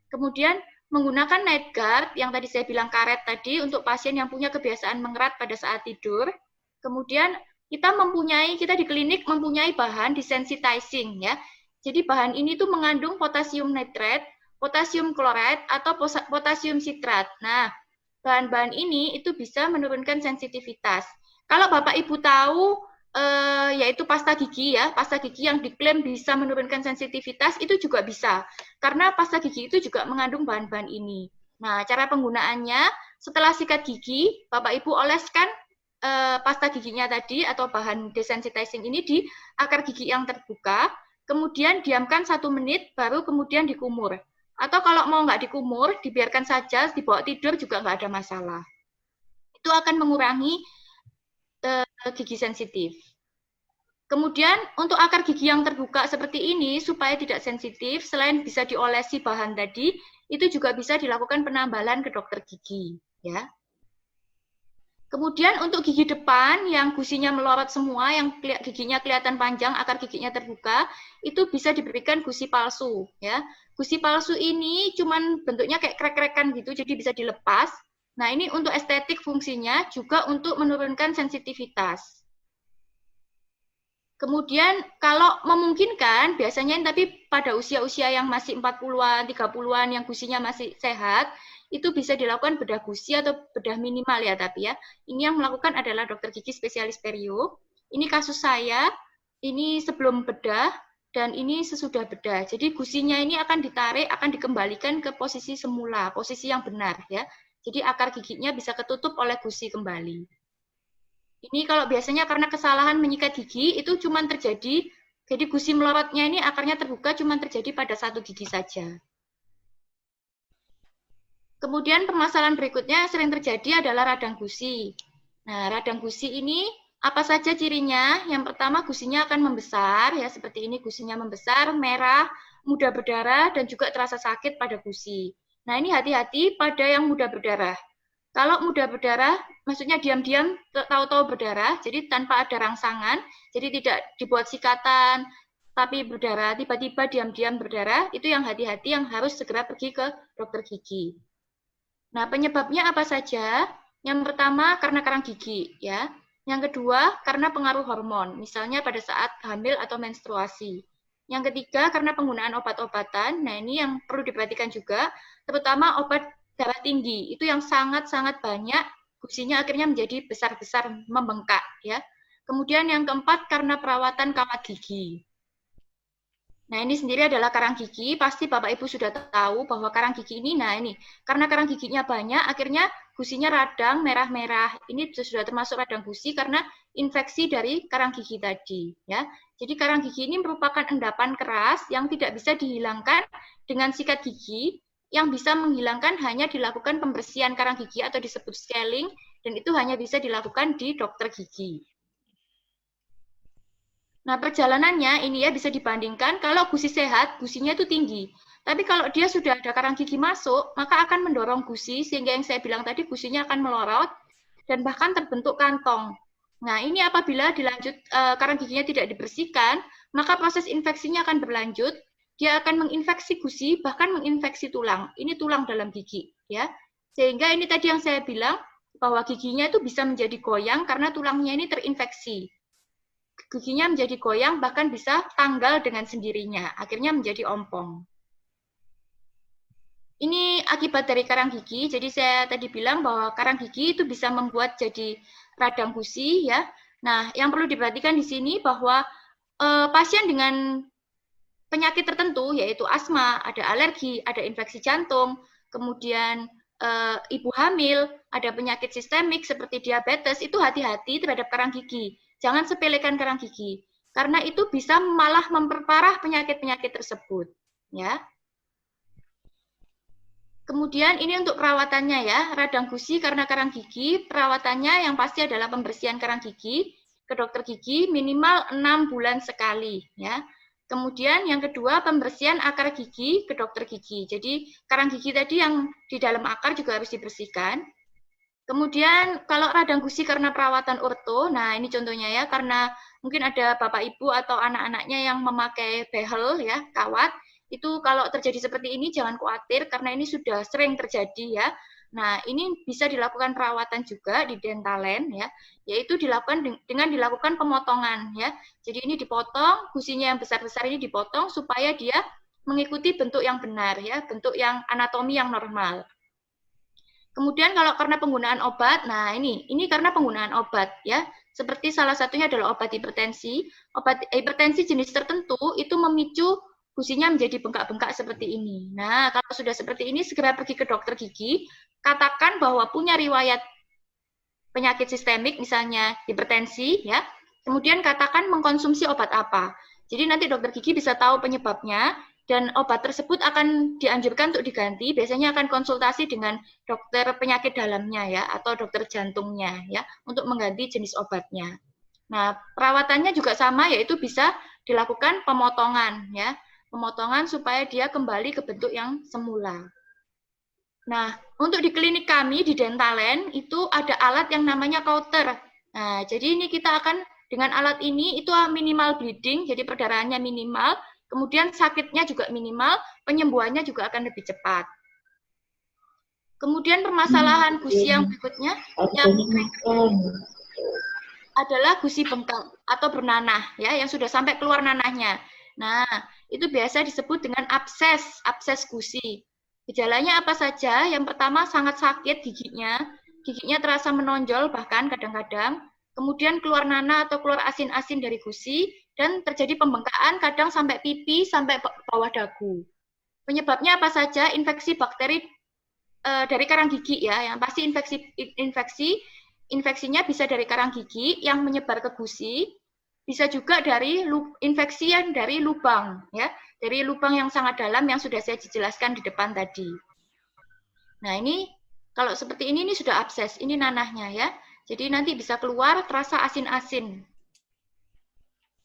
Kemudian menggunakan night guard yang tadi saya bilang karet tadi untuk pasien yang punya kebiasaan mengerat pada saat tidur. Kemudian kita di klinik mempunyai bahan desensitizing ya. Jadi bahan ini tuh mengandung potasium nitrate, potasium chloride atau potasium sitrat. Nah, bahan-bahan ini itu bisa menurunkan sensitivitas. Kalau Bapak Ibu tahu yaitu pasta gigi ya, pasta gigi yang diklaim bisa menurunkan sensitivitas itu juga bisa. Karena pasta gigi itu juga mengandung bahan-bahan ini. Nah, cara penggunaannya setelah sikat gigi, Bapak Ibu oleskan pasta giginya tadi atau bahan desensitizing ini di akar gigi yang terbuka, kemudian diamkan 1 menit, baru kemudian dikumur. Atau kalau mau nggak dikumur, dibiarkan saja, dibawa tidur juga nggak ada masalah. Itu akan mengurangi gigi sensitif. Kemudian untuk akar gigi yang terbuka seperti ini, supaya tidak sensitif, selain bisa diolesi bahan tadi, itu juga bisa dilakukan penambalan ke dokter gigi. Ya. Kemudian untuk gigi depan yang gusinya melorot semua, yang giginya kelihatan panjang, akar giginya terbuka, itu bisa diberikan gusi palsu. Ya. Gusi palsu ini cuman bentuknya kayak krek-krekan gitu, jadi bisa dilepas. Nah, ini untuk estetik fungsinya, juga untuk menurunkan sensitivitas. Kemudian kalau memungkinkan, biasanya tapi pada usia-usia yang masih 40-an, 30-an, yang gusinya masih sehat, itu bisa dilakukan bedah gusi atau bedah minimal ya, tapi ya. Ini yang melakukan adalah dokter gigi spesialis perio. Ini kasus saya, ini sebelum bedah, dan ini sesudah bedah. Jadi gusinya ini akan ditarik, akan dikembalikan ke posisi semula, posisi yang benar ya. Jadi akar giginya bisa ketutup oleh gusi kembali. Ini kalau biasanya karena kesalahan menyikat gigi, itu cuma terjadi, jadi gusi melorotnya ini akarnya terbuka cuma terjadi pada 1 gigi saja. Kemudian permasalahan berikutnya sering terjadi adalah radang gusi. Nah, radang gusi ini apa saja cirinya? Yang pertama gusinya akan membesar, ya seperti ini gusinya membesar, merah, mudah berdarah, dan juga terasa sakit pada gusi. Nah, ini hati-hati pada yang mudah berdarah. Kalau mudah berdarah, maksudnya diam-diam tahu-tahu berdarah, jadi tanpa ada rangsangan, jadi tidak dibuat sikatan, tapi berdarah, tiba-tiba diam-diam berdarah, itu yang hati-hati yang harus segera pergi ke dokter gigi. Nah, penyebabnya apa saja? Yang pertama karena karang gigi, ya. Yang kedua karena pengaruh hormon, misalnya pada saat hamil atau menstruasi. Yang ketiga karena penggunaan obat-obatan. Nah, ini yang perlu diperhatikan juga, terutama obat darah tinggi, itu yang sangat-sangat banyak, gusinya akhirnya menjadi besar-besar membengkak ya. Kemudian yang keempat karena perawatan kawat gigi. Nah, ini sendiri adalah karang gigi, pasti Bapak Ibu sudah tahu bahwa karang gigi ini, nah ini, karena karang giginya banyak, akhirnya gusinya radang, merah-merah. Ini sudah termasuk radang gusi karena infeksi dari karang gigi tadi. Ya. Jadi karang gigi ini merupakan endapan keras yang tidak bisa dihilangkan dengan sikat gigi, yang bisa menghilangkan hanya dilakukan pembersihan karang gigi atau disebut scaling, dan itu hanya bisa dilakukan di dokter gigi. Nah, perjalanannya ini ya bisa dibandingkan kalau gusi sehat, gusinya itu tinggi. Tapi kalau dia sudah ada karang gigi masuk, maka akan mendorong gusi, sehingga yang saya bilang tadi gusinya akan melorot, dan bahkan terbentuk kantong. Nah, ini apabila karang giginya tidak dibersihkan, maka proses infeksinya akan berlanjut, dia akan menginfeksi gusi, bahkan menginfeksi tulang. Ini tulang dalam gigi. Ya. Sehingga ini tadi yang saya bilang, bahwa giginya itu bisa menjadi goyang karena tulangnya ini terinfeksi. Giginya menjadi goyang, bahkan bisa tanggal dengan sendirinya, akhirnya menjadi ompong. Ini akibat dari karang gigi, jadi saya tadi bilang bahwa karang gigi itu bisa membuat jadi radang gusi, ya. Nah, yang perlu diperhatikan di sini bahwa pasien dengan penyakit tertentu, yaitu asma, ada alergi, ada infeksi jantung, kemudian ibu hamil, ada penyakit sistemik seperti diabetes, itu hati-hati terhadap karang gigi. Jangan sepelekan karang gigi, karena itu bisa malah memperparah penyakit-penyakit tersebut. Ya. Kemudian ini untuk perawatannya ya, radang gusi karena karang gigi, perawatannya yang pasti adalah pembersihan karang gigi ke dokter gigi minimal 6 bulan sekali. Ya. Kemudian yang kedua, pembersihan akar gigi ke dokter gigi. Jadi karang gigi tadi yang di dalam akar juga harus dibersihkan. Kemudian kalau radang gusi karena perawatan orto, nah ini contohnya ya, karena mungkin ada bapak ibu atau anak-anaknya yang memakai behel ya, kawat, itu kalau terjadi seperti ini jangan khawatir karena ini sudah sering terjadi ya. Nah, ini bisa dilakukan perawatan juga di Dentalen ya, yaitu dilakukan dengan dilakukan pemotongan ya. Jadi ini dipotong, gusinya yang besar-besar ini dipotong supaya dia mengikuti bentuk yang benar ya, bentuk yang anatomi yang normal. Kemudian kalau karena penggunaan obat, nah ini karena penggunaan obat ya. Seperti salah satunya adalah obat hipertensi. Obat hipertensi jenis tertentu itu memicu gusinya menjadi bengkak-bengkak seperti ini. Nah, kalau sudah seperti ini segera pergi ke dokter gigi, katakan bahwa punya riwayat penyakit sistemik misalnya hipertensi ya. Kemudian katakan mengkonsumsi obat apa. Jadi nanti dokter gigi bisa tahu penyebabnya dan obat tersebut akan dianjurkan untuk diganti. Biasanya akan konsultasi dengan dokter penyakit dalamnya ya atau dokter jantungnya ya untuk mengganti jenis obatnya. Nah, perawatannya juga sama yaitu bisa dilakukan pemotongan ya. Pemotongan supaya dia kembali ke bentuk yang semula. Nah, untuk di klinik kami di Dentalen itu ada alat yang namanya kauter. Nah, jadi ini kita akan dengan alat ini itu minimal bleeding, jadi perdarahannya minimal, kemudian sakitnya juga minimal, penyembuhannya juga akan lebih cepat. Kemudian permasalahan gusi yang berikutnya yang adalah gusi bengkak atau bernanah ya, yang sudah sampai keluar nanahnya. Nah, itu biasa disebut dengan abses gusi. Gejalanya apa saja? Yang pertama sangat sakit giginya terasa menonjol bahkan kadang-kadang. Kemudian keluar nanah atau keluar asin-asin dari gusi, dan terjadi pembengkakan kadang sampai pipi, sampai bawah dagu. Penyebabnya apa saja? Infeksi bakteri dari karang gigi ya, yang pasti infeksinya bisa dari karang gigi yang menyebar ke gusi, bisa juga dari infeksi yang dari lubang ya, dari lubang yang sangat dalam yang sudah saya jelaskan di depan tadi. Nah, ini kalau seperti ini sudah abses, ini nanahnya ya. Jadi nanti bisa keluar terasa asin-asin.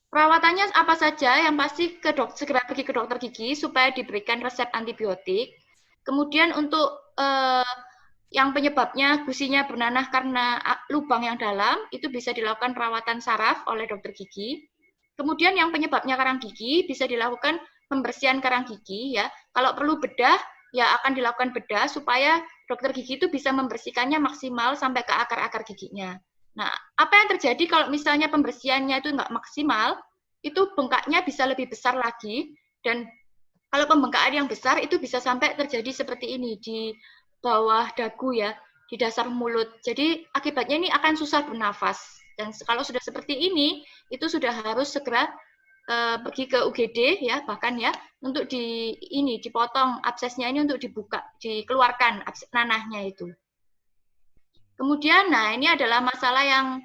Perawatannya apa saja? Yang pasti segera pergi ke dokter gigi supaya diberikan resep antibiotik. Kemudian untuk yang penyebabnya gusinya bernanah karena lubang yang dalam, itu bisa dilakukan perawatan saraf oleh dokter gigi. Kemudian yang penyebabnya karang gigi bisa dilakukan pembersihan karang gigi ya. Kalau perlu bedah, ya akan dilakukan bedah supaya dokter gigi itu bisa membersihkannya maksimal sampai ke akar-akar giginya. Nah, apa yang terjadi kalau misalnya pembersihannya itu nggak maksimal, itu bengkaknya bisa lebih besar lagi, dan kalau pembengkakan yang besar itu bisa sampai terjadi seperti ini di bawah dagu ya, di dasar mulut. Jadi akibatnya ini akan susah bernafas. Dan kalau sudah seperti ini, itu sudah harus segera pergi ke UGD ya, bahkan ya untuk dipotong absesnya ini untuk dibuka, dikeluarkan nanahnya itu. Kemudian, nah ini adalah masalah yang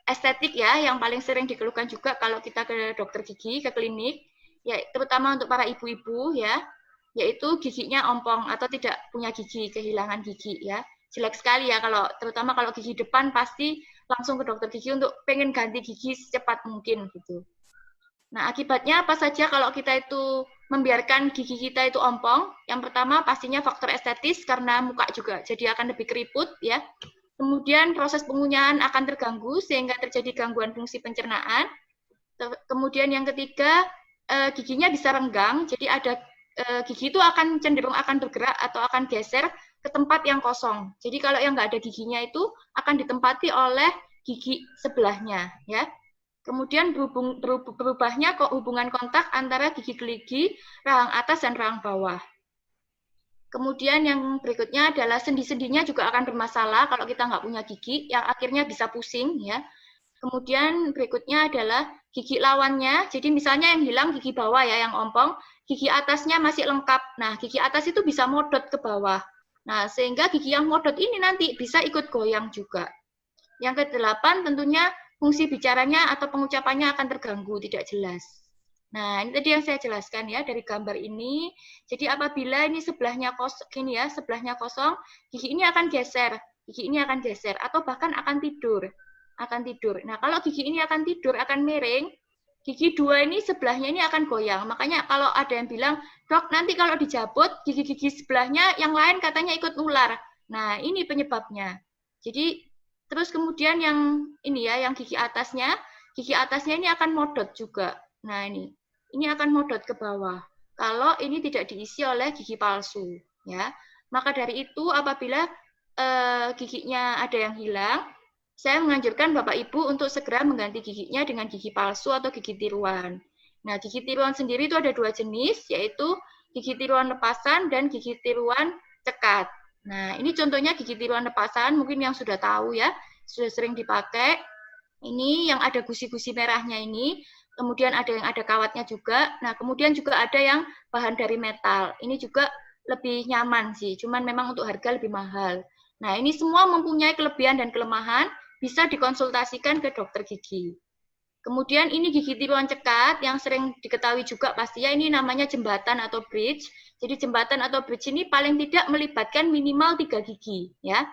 estetik ya, yang paling sering dikeluhkan juga kalau kita ke dokter gigi, ke klinik, ya terutama untuk para ibu-ibu ya, yaitu giginya ompong atau tidak punya gigi, kehilangan gigi ya. Jelek sekali ya kalau terutama kalau gigi depan pasti langsung ke dokter gigi untuk pengen ganti gigi secepat mungkin gitu. Nah, akibatnya apa saja kalau kita itu membiarkan gigi kita itu ompong? Yang pertama pastinya faktor estetis karena muka juga jadi akan lebih keriput ya. Kemudian proses pengunyahan akan terganggu sehingga terjadi gangguan fungsi pencernaan. Kemudian yang ketiga, giginya bisa renggang, jadi ada gigi itu akan cenderung akan bergerak atau akan geser ke tempat yang kosong. Jadi kalau yang nggak ada giginya itu akan ditempati oleh gigi sebelahnya ya. Kemudian berubahnya hubungan kontak antara gigi gerigi, rahang atas dan rahang bawah. Kemudian yang berikutnya adalah sendi-sendinya juga akan bermasalah kalau kita nggak punya gigi, yang akhirnya bisa pusing ya. Kemudian berikutnya adalah gigi lawannya. Jadi misalnya yang hilang gigi bawah ya, yang ompong, gigi atasnya masih lengkap. Nah, gigi atas itu bisa modot ke bawah. Nah, sehingga gigi yang modot ini nanti bisa ikut goyang juga. Yang ke-8 tentunya fungsi bicaranya atau pengucapannya akan terganggu, tidak jelas. Nah, ini tadi yang saya jelaskan ya dari gambar ini. Jadi apabila ini sebelahnya kosong, gini ya, sebelahnya kosong, gigi ini akan geser, atau bahkan akan tidur. Nah, kalau gigi ini akan tidur, akan miring, gigi dua ini sebelahnya ini akan goyang. Makanya kalau ada yang bilang, dok nanti kalau dijabut, gigi-gigi sebelahnya yang lain katanya ikut nular. Nah, ini penyebabnya. Jadi terus kemudian yang ini ya, yang gigi atasnya ini akan modot juga. Nah, ini akan modot ke bawah. Kalau ini tidak diisi oleh gigi palsu, ya. Maka dari itu apabila giginya ada yang hilang, saya menganjurkan Bapak Ibu untuk segera mengganti giginya dengan gigi palsu atau gigi tiruan. Nah, gigi tiruan sendiri itu ada 2 jenis, yaitu gigi tiruan lepasan dan gigi tiruan cekat. Nah, ini contohnya gigi tiruan lepasan, mungkin yang sudah tahu ya, sudah sering dipakai. Ini yang ada gusi-gusi merahnya ini, kemudian ada yang ada kawatnya juga. Nah, kemudian juga ada yang bahan dari metal. Ini juga lebih nyaman sih, cuman memang untuk harga lebih mahal. Nah, ini semua mempunyai kelebihan dan kelemahan, bisa dikonsultasikan ke dokter gigi. Kemudian ini gigi tiruan cekat yang sering diketahui juga pasti ya, ini namanya jembatan atau bridge. Jadi jembatan atau bridge ini paling tidak melibatkan minimal 3 gigi ya.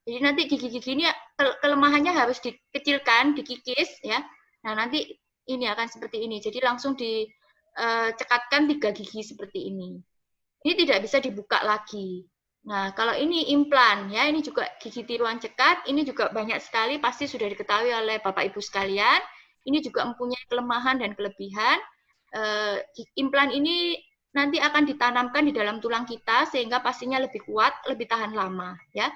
Jadi nanti gigi-gigi ini kelemahannya harus dikecilkan, dikikis ya. Nah, nanti ini akan seperti ini. Jadi langsung dicekatkan 3 gigi seperti ini. Ini tidak bisa dibuka lagi. Nah, kalau ini implan ya, ini juga gigi tiruan cekat, ini juga banyak sekali pasti sudah diketahui oleh Bapak Ibu sekalian. Ini juga mempunyai kelemahan dan kelebihan. Implan ini nanti akan ditanamkan di dalam tulang kita sehingga pastinya lebih kuat, lebih tahan lama ya.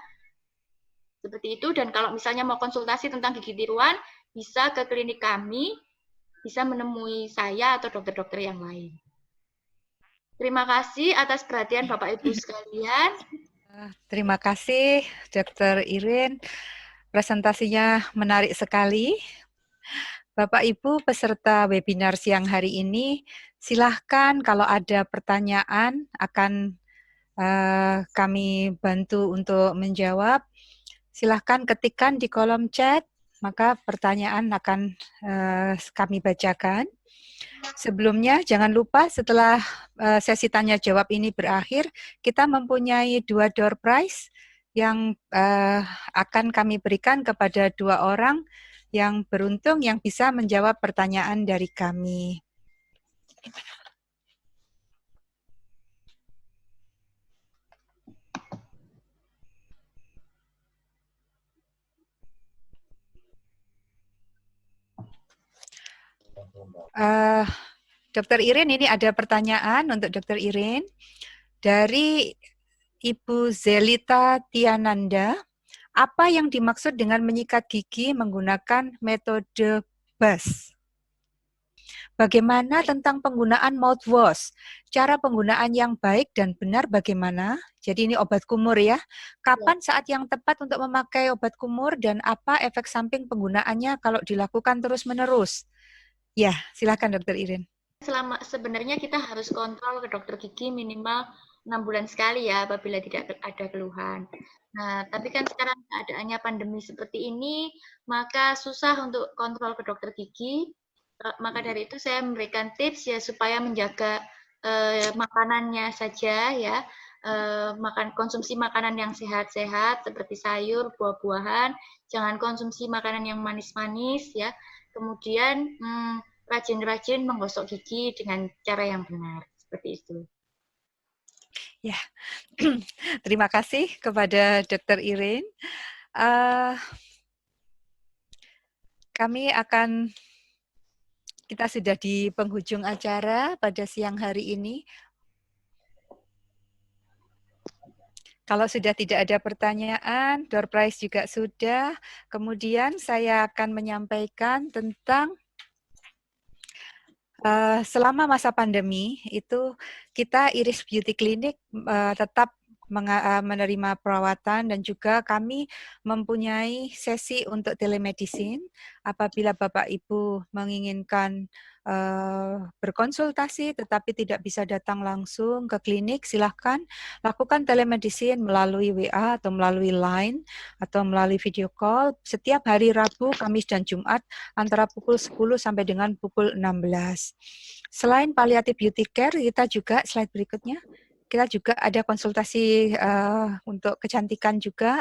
Seperti itu, dan kalau misalnya mau konsultasi tentang gigi tiruan, bisa ke klinik kami, bisa menemui saya atau dokter-dokter yang lain. Terima kasih atas perhatian Bapak Ibu sekalian. Terima kasih Dr. Irin. Presentasinya menarik sekali. Bapak Ibu peserta webinar siang hari ini, silahkan kalau ada pertanyaan akan kami bantu untuk menjawab. Silahkan ketikkan di kolom chat, maka pertanyaan akan kami bacakan. Sebelumnya, jangan lupa setelah sesi tanya jawab ini berakhir, kita mempunyai 2 door prize yang akan kami berikan kepada 2 orang yang beruntung yang bisa menjawab pertanyaan dari kami. Dr. Irin, ini ada pertanyaan untuk Dr. Irin dari Ibu Zelita Tiananda. Apa yang dimaksud dengan menyikat gigi menggunakan metode BAS? Bagaimana tentang penggunaan mouthwash? Cara penggunaan yang baik dan benar bagaimana? Jadi ini obat kumur ya. Kapan saat yang tepat untuk memakai obat kumur dan apa efek samping penggunaannya kalau dilakukan terus-menerus? Ya, silakan Dr. Irin. Sebenarnya kita harus kontrol ke dokter gigi minimal 6 bulan sekali ya apabila tidak ada keluhan. Nah, tapi kan sekarang keadaannya pandemi seperti ini, maka susah untuk kontrol ke dokter gigi. Maka dari itu saya memberikan tips ya supaya menjaga makanannya saja ya. Konsumsi makanan yang sehat-sehat seperti sayur, buah-buahan, jangan konsumsi makanan yang manis-manis ya. Kemudian rajin-rajin menggosok gigi dengan cara yang benar, seperti itu. Ya, terima kasih kepada Dr. Irin. Kita sudah di penghujung acara pada siang hari ini. Kalau sudah tidak ada pertanyaan, door prize juga sudah. Kemudian saya akan menyampaikan tentang selama masa pandemi itu kita Iris Beauty Clinic tetap menerima perawatan dan juga kami mempunyai sesi untuk telemedicine. Apabila Bapak Ibu menginginkan berkonsultasi tetapi tidak bisa datang langsung ke klinik, silahkan lakukan telemedicine melalui WA atau melalui Line atau melalui video call setiap hari Rabu, Kamis, dan Jumat antara pukul 10 sampai dengan pukul 16. Selain palliative beauty care, kita juga slide berikutnya, kita juga ada konsultasi untuk kecantikan juga.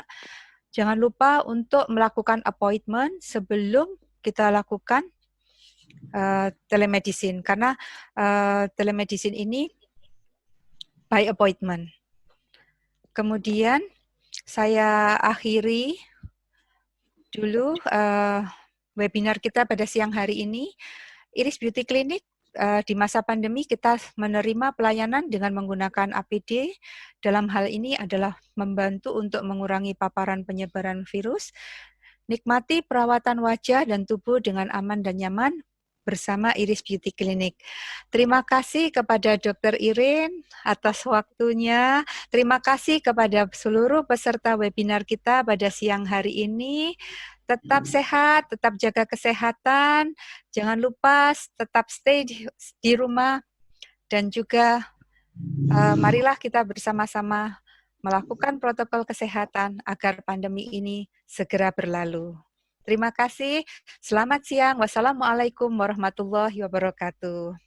Jangan lupa untuk melakukan appointment sebelum kita lakukan telemedicine, karena telemedicine ini by appointment. Kemudian saya akhiri dulu webinar kita pada siang hari ini. Iris Beauty Clinic di masa pandemi kita menerima pelayanan dengan menggunakan APD. Dalam hal ini adalah membantu untuk mengurangi paparan penyebaran virus. Nikmati perawatan wajah dan tubuh dengan aman dan nyaman bersama Iris Beauty Clinic. Terima kasih kepada Dr. Irin atas waktunya. Terima kasih kepada seluruh peserta webinar kita pada siang hari ini. Tetap sehat, tetap jaga kesehatan. Jangan lupa tetap stay di rumah dan juga marilah kita bersama-sama melakukan protokol kesehatan agar pandemi ini segera berlalu. Terima kasih. Selamat siang. Wassalamualaikum warahmatullahi wabarakatuh.